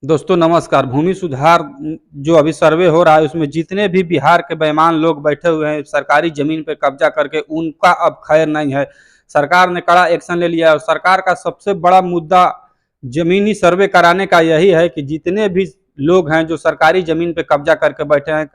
दोस्तों नमस्कार। भूमि सुधार जो अभी सर्वे हो रहा है उसमें जितने भी बिहार के बेईमान लोग बैठे हुए हैं सरकारी जमीन पे कब्जा करके उनका अब खैर नहीं है। सरकार ने कड़ा एक्शन ले लिया है और सरकार का सबसे बड़ा मुद्दा जमीनी सर्वे कराने का यही है कि जितने भी लोग हैं जो सरकारी जमीन पे कब्जा करके बैठे हैं,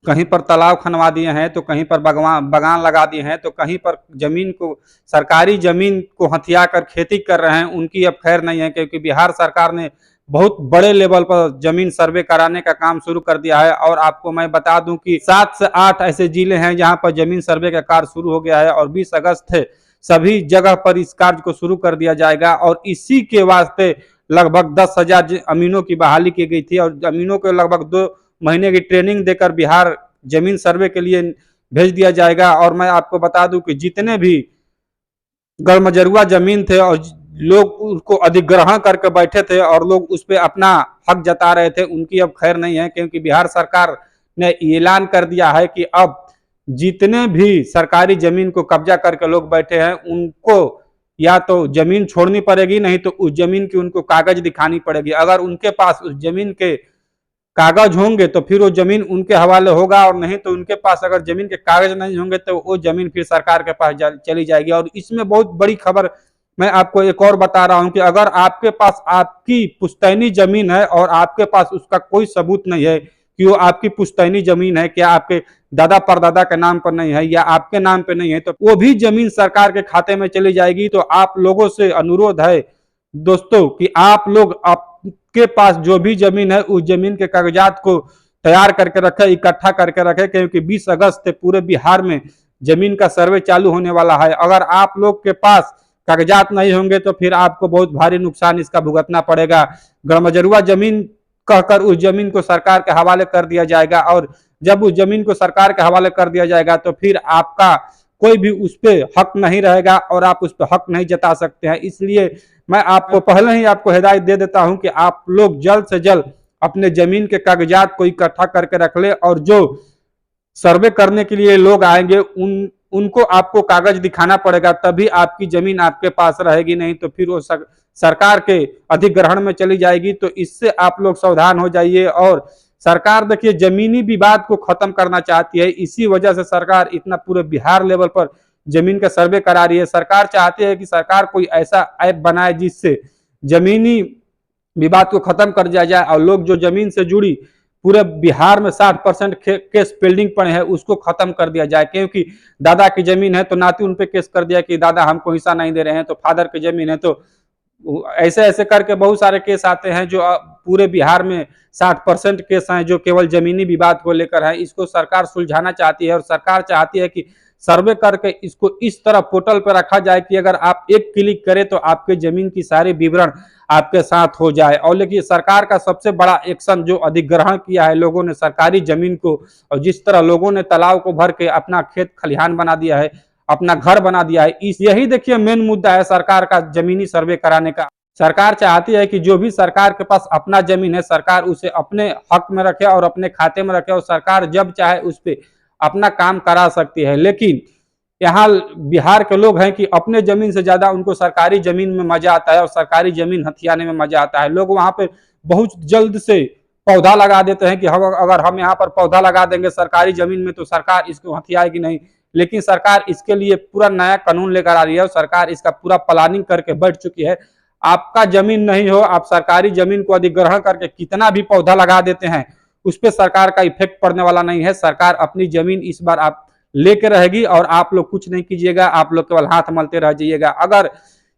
कहीं पर तालाब खनवा दिए हैं तो कहीं पर बगवान बगान लगा दिए हैं तो कहीं पर जमीन को सरकारी जमीन को हथिया कर खेती कर रहे हैं, उनकी अब खैर नहीं है। क्योंकि बिहार सरकार ने बहुत बड़े लेवल पर जमीन सर्वे कराने का काम शुरू कर दिया है और आपको मैं बता दूं कि 7 से 8 ऐसे जिले हैं जहां पर जमीन सर्वे का कार्य शुरू हो गया है और 20 अगस्त से सभी जगह पर इस कार्य को शुरू कर दिया जाएगा। और इसी के वास्ते लगभग 10,000 अमीनों की बहाली की गई थी और अमीनों को लगभग 2 महीने की ट्रेनिंग देकर बिहार जमीन सर्वे के लिए भेज दिया जाएगा। और मैं आपको बता दूं कि जितने भी गरमजरुआ जमीन थे और लोग उसको अधिग्रहण करके बैठे थे और लोग उस पर अपना हक जता रहे थे, उनकी अब खैर नहीं है। क्योंकि बिहार सरकार ने ऐलान कर दिया है कि अब जितने भी सरकारी जमीन को कब्जा करके लोग बैठे हैं उनको या तो जमीन छोड़नी पड़ेगी, नहीं तो उस जमीन की उनको कागज दिखानी पड़ेगी। अगर उनके पास उस जमीन के कागज होंगे तो फिर वो जमीन उनके हवाले होगा और नहीं तो उनके पास अगर जमीन के कागज नहीं होंगे तो वो जमीन फिर सरकार के पास चली जाएगी। और इसमें बहुत बड़ी खबर मैं आपको एक और बता रहा हूं कि अगर आपके पास आपकी पुश्तैनी जमीन है और आपके पास उसका कोई सबूत नहीं है कि वो आपकी पुश्तैनी जमीन है, क्या आपके दादा परदादा के नाम पर नहीं है या आपके नाम पे नहीं है, तो वो भी जमीन सरकार के खाते में चली जाएगी। तो आप लोगों से अनुरोध है दोस्तों कि आप लोग आपके पास जो भी जमीन है उस जमीन के कागजात को तैयार करके रखे, इकट्ठा करके रखे। क्योंकि 20 अगस्त से पूरे बिहार में जमीन का सर्वे चालू होने वाला है। अगर आप लोग के पास कागजात नहीं होंगे तो फिर आपको बहुत भारी नुकसान इसका भुगतना पड़ेगा। गरमजरुआ जमीन कहकर उस जमीन को सरकार के हवाले कर दिया जाएगा और जब उस जमीन को सरकार के हवाले कर दिया जाएगा तो फिर आपका कोई भी उस पर हक नहीं रहेगा और आप उस पर हक नहीं जता सकते हैं। इसलिए मैं आपको पहले ही आपको हिदायत दे देता हूं कि आप लोग जल्द से जल्द अपने जमीन के कागजात को इकट्ठा करके रख ले और जो सर्वे करने के लिए लोग आएंगे उनको आपको कागज दिखाना पड़ेगा, तभी आपकी जमीन आपके पास रहेगी, नहीं तो फिर वो सरकार के अधिग्रहण में चली जाएगी। तो इससे आप लोग सावधान हो जाइए। और सरकार देखिए जमीनी विवाद को खत्म करना चाहती है, इसी वजह से सरकार इतना पूरे बिहार लेवल पर जमीन का सर्वे करा रही है। सरकार चाहती है कि सरकार कोई ऐसा ऐप बनाए जिससे जमीनी विवाद को खत्म कर दिया जाए और लोग जो जमीन से जुड़ी पूरे बिहार में 60% केस पेंडिंग पड़े हैं उसको खत्म कर दिया जाए। क्योंकि दादा की जमीन है तो नाती उन पे केस कर दिया कि दादा हमको हिस्सा नहीं दे रहे हैं, तो फादर की जमीन है तो ऐसे ऐसे करके बहुत सारे केस आते हैं जो पूरे बिहार में 60% केस हैं जो केवल जमीनी विवाद को लेकर है। इसको सरकार सुलझाना चाहती है और सरकार चाहती है कि सर्वे करके इसको इस तरह पोर्टल पर रखा जाए कि अगर आप एक क्लिक करें तो आपके जमीन की सारी विवरण आपके साथ हो जाए। और लेकिन सरकार का सबसे बड़ा एक्शन जो अधिग्रहण किया है लोगों ने सरकारी जमीन को, और जिस तरह लोगों ने तालाब को भर के अपना खेत खलिहान बना दिया है, अपना घर बना दिया है, इस यही देखिए मेन मुद्दा है सरकार का जमीनी सर्वे कराने का। सरकार चाहती है कि जो भी सरकार के पास अपना जमीन है सरकार उसे अपने हक में रखे और अपने खाते में रखे और सरकार जब चाहे उस पर अपना काम करा सकती है। लेकिन यहाँ बिहार के लोग हैं कि अपने जमीन से ज्यादा उनको सरकारी जमीन में मजा आता है और सरकारी जमीन हथियाने में मजा आता है। लोग वहां पे बहुत जल्द से पौधा लगा देते हैं कि अगर हम यहाँ पर पौधा लगा देंगे सरकारी जमीन में तो सरकार इसको हथियाएगी नहीं। लेकिन सरकार इसके लिए पूरा नया कानून लेकर आ रही है और सरकार इसका पूरा प्लानिंग करके बैठ चुकी है। आपका जमीन नहीं हो, आप सरकारी जमीन को अधिग्रहण करके कितना भी पौधा लगा देते हैं उस पर सरकार का इफेक्ट पड़ने वाला नहीं है। सरकार अपनी जमीन इस बार आप लेके रहेगी और आप लोग कुछ नहीं कीजिएगा, आप लोग केवल हाथ मलते रह जाइएगा। अगर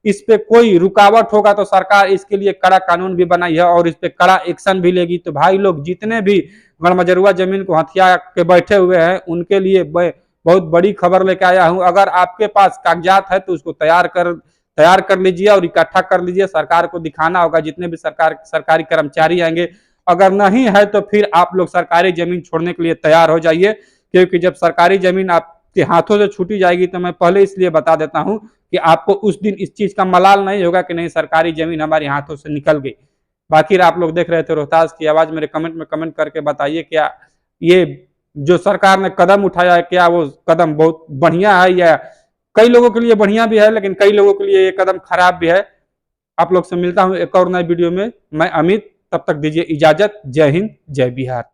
इस पे कोई रुकावट होगा तो सरकार इसके लिए कड़ा कानून भी बनाई है और इस पे कड़ा एक्शन भी लेगी। तो भाई लोग जितने भी गणमजरुआ जमीन को हथिया के बैठे हुए हैं उनके लिए बहुत बड़ी खबर लेके आया हूं। अगर आपके पास कागजात है तो उसको तैयार कर लीजिए और इकट्ठा कर लीजिए। सरकार को दिखाना होगा, जितने भी सरकारी कर्मचारी आएंगे। अगर नहीं है तो फिर आप लोग सरकारी जमीन छोड़ने के लिए तैयार हो जाइए। क्योंकि जब सरकारी जमीन आपके हाथों से छूटी जाएगी तो मैं पहले इसलिए बता देता हूं कि आपको उस दिन इस चीज का मलाल नहीं होगा कि नहीं सरकारी जमीन हमारे हाथों से निकल गई। बाकी आप लोग देख रहे थे रोहतास की आवाज, मेरे कमेंट में कमेंट करके बताइए क्या ये जो सरकार ने कदम उठाया है क्या वो कदम बहुत बढ़िया है या कई लोगों के लिए बढ़िया भी है लेकिन कई लोगों के लिए ये कदम खराब भी है। आप लोग से मिलता हूं एक और नए वीडियो में। मैं अमित, तब तक दीजिए इजाजत। जय हिंद, जय बिहार।